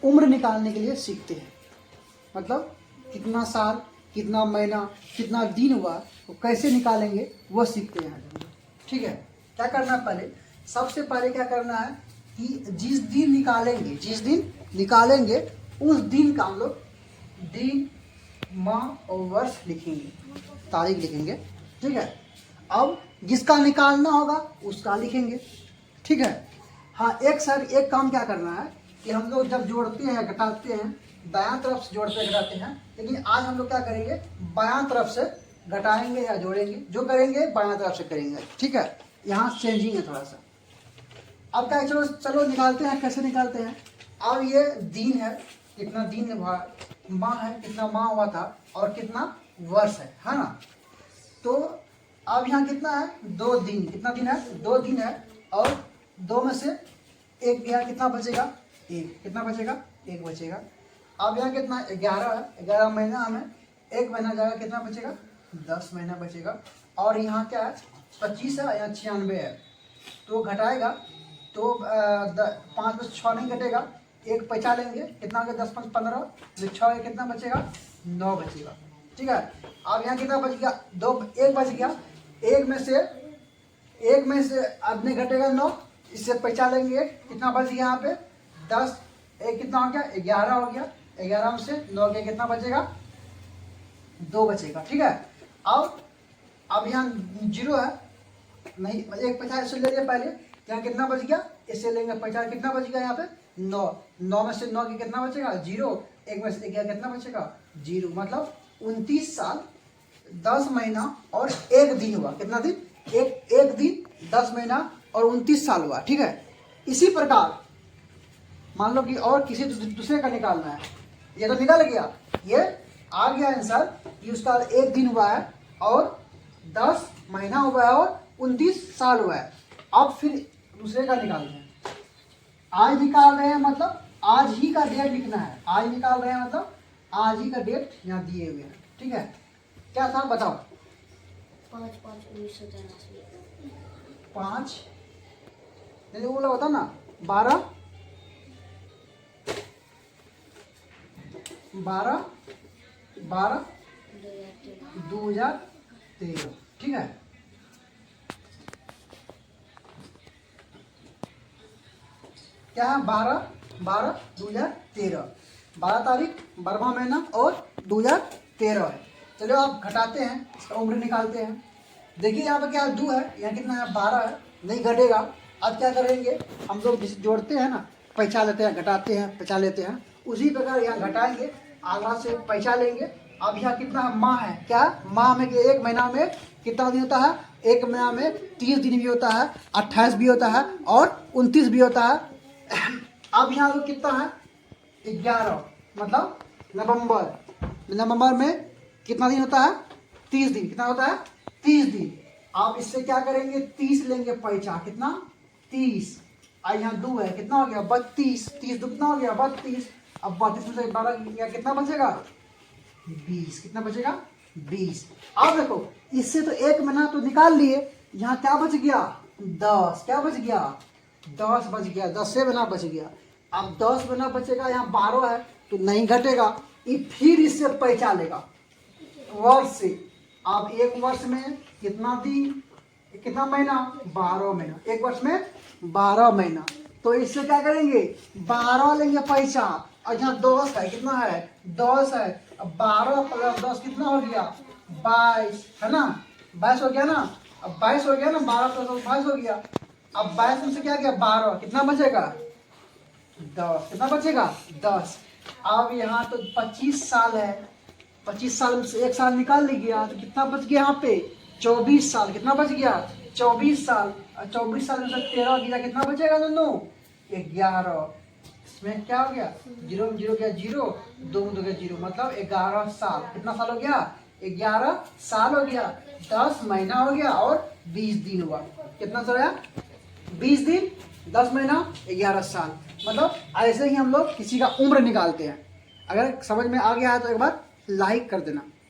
उम्र निकालने के लिए सीखते हैं। मतलब कितना साल, कितना महीना, कितना दिन हुआ, वो कैसे निकालेंगे वो सीखते हैं आज हम लोग। ठीक है, क्या करना है पहले, सबसे पहले क्या करना है कि जिस दिन निकालेंगे उस दिन का हम लोग दिन, माह और वर्ष लिखेंगे, तारीख लिखेंगे। ठीक है, अब जिसका निकालना होगा उसका लिखेंगे। ठीक है, हाँ एक काम क्या करना है कि हम लोग जब जोड़ते हैं घटाते हैं दायां तरफ से जोड़ते घटाते हैं, लेकिन आज हम लोग क्या करेंगे बायां तरफ से घटाएंगे या जोड़ेंगे, जो करेंगे बायां तरफ से करेंगे। ठीक है, यहाँ चेंजिंग है थोड़ा सा। अब क्या, चलो निकालते हैं, कैसे निकालते हैं। अब ये दिन है, कितना दिन हुआ, माह है, कितना माह हुआ था, और कितना वर्ष है ना। तो अब यहाँ कितना है, 2 दिन, कितना दिन है, 2 दिन है, और 2 में से 1 गया, कितना बचेगा, 1, कितना बचेगा, 1 बचेगा। अब यहाँ कितना 11 है, 11 महीना हमें 1 महीना जाएगा, कितना बचेगा, 10 महीना बचेगा। और यहाँ क्या है 25 है, यहाँ 96 है, तो घटाएगा तो 5 में से 6 नहीं घटेगा, 1 बचा लेंगे, कितना हो गया, 10 5 15, 6 कितना बचेगा, 9 बचेगा। ठीक है, अब यहाँ कितना बच गया, 1 बच गया, 1 में से अब नहीं घटेगा 9, इससे बचा लेंगे, कितना बच गया यहाँ पे 10, 1 कितना हो गया, 11 हो गया, 11 में से 9 के कितना बचेगा, 2 बचेगा। ठीक है, अब यहाँ 0 है, नहीं 1 50 इससे ले लिया पहले, यहाँ कितना बच गया, इससे लेंगे 50, कितना बच गया यहाँ पे 9 में से 9 के कितना बचेगा 0, 1 में से 1 कितना बचेगा 0, मतलब 29 साल 10 महीना और 1 दिन हुआ। कितना दिन, एक दिन 10 महीना और 29 साल हुआ। ठीक है, इसी प्रकार मान लो कि और किसी दूसरे का निकालना है, ये तो निकल गया, ये आ गया आंसर कि उसका 1 दिन हुआ है और 10 महीना हुआ है और 29 साल हुआ है। अब फिर दूसरे का निकालते हैं, आज निकाल रहे हैं, मतलब आज ही का डेट लिखना है, आज निकाल रहे हैं मतलब आज ही का डेट यहाँ दिए हुए हैं। ठीक है, क्या था बताओ, 5/5/1983। 5 नहीं वो वाला होता ना, 12 2013। ठीक है, क्या है 12/12/2013, 12 तारीख 12वां महीना और 2013 है। चलो आप घटाते हैं, इसका उम्र निकालते हैं। देखिए यहाँ पे क्या 2 है, यहाँ कितना है 12 है, नहीं घटेगा। अब क्या करेंगे हम लोग, जिसे जोड़ते हैं ना, पैसा लेते हैं, घटाते हैं, पैसा लेते हैं, उसी प्रकार यहाँ घटाएंगे, आधा से पैसा लेंगे। अब यहाँ कितना माह है, क्या माह में, 1 महीना में कितना दिन होता है, 1 महीना में 30 दिन भी होता है, 28 भी होता है और 29 भी होता है। अब यहाँ तो कितना है 11, मतलब नवंबर में कितना दिन होता है, 30 दिन, कितना होता है 30 दिन। आप इससे क्या करेंगे, 30 लेंगे पैसा, कितना 30, और यहाँ 2 है, कितना हो गया 32, 30 कितना हो गया 32। अब 32 में से 12 गया, कितना बचेगा 20, कितना बचेगा 20। अब देखो इससे तो 1 महीना तो निकाल लिए, यहाँ क्या बच गया 10, क्या बच गया 10 बच गया, 10 से महीना बच गया। अब 10 महीना बचेगा, यहाँ 12 है तो नहीं घटेगा, ये फिर इससे पैसा लेगा वर्ष से। अब 1 वर्ष में कितना दिन, कितना महीना 12 महीना, 1 वर्ष में 12 महीना, तो इससे क्या करेंगे 12 लेंगे पैसा, और यहाँ 10 है, कितना है 10 है, अब 12 + 10 कितना हो गया 22, है ना 22 हो गया ना, अब 22 हो गया ना, 12 + 10 22 हो गया। अब 22 में से क्या गया 12, कितना बचेगा 10, कितना बचेगा 10। अब यहाँ तो 25 साल है, 25 साल में से 1 साल निकाल लीजिए, तो कितना बच गया यहाँ पे 24 साल, कितना बच गया 24 साल, और 24 साल में से 13 गया, कितना बचेगा दोनों 11। इसमें क्या हो गया 0 में 0 गया 0, 2 में 2 गया 0, मतलब 11 साल। कितना साल हो गया 11 साल हो गया, 10 महीना हो गया और 20 दिन हुआ। कितना साल आया 20 दिन, 10 महीना 11 साल। मतलब ऐसे ही हम लोग किसी का उम्र निकालते हैं। अगर समझ में आ गया है तो एक बार लाइक कर देना।